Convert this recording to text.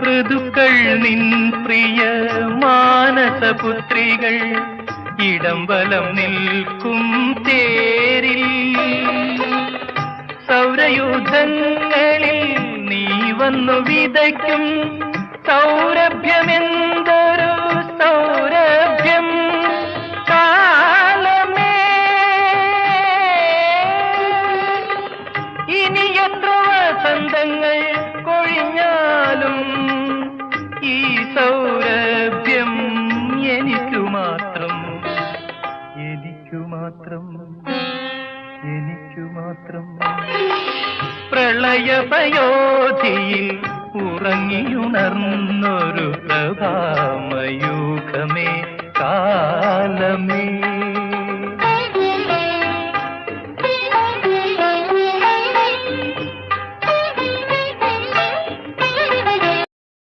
ഋതുക്കൾ നിൻ പ്രിയ മാനസപുത്രികൾ ഇടം വലം നിൽക്കും തേരിൽ സൗരയൂഥങ്ങളിൽ നീ വന്നു വിതയ്ക്കും സൗരഭ്യമെന്തൊരു സൗരഭ്യം കാലമേ ഇനി എത്ര വസന്തങ്ങൾ കൊഴിഞ്ഞാലും ഈ സൗരഭ്യം എനിക്കു മാത്രം എനിക്കു മാത്രം എനിക്കു മാത്രം പ്രളയപയോധിയിൽ ഉറങ്ങിയുണർന്നൊരു പ്രഭാമയൂഖമേ കാലമേ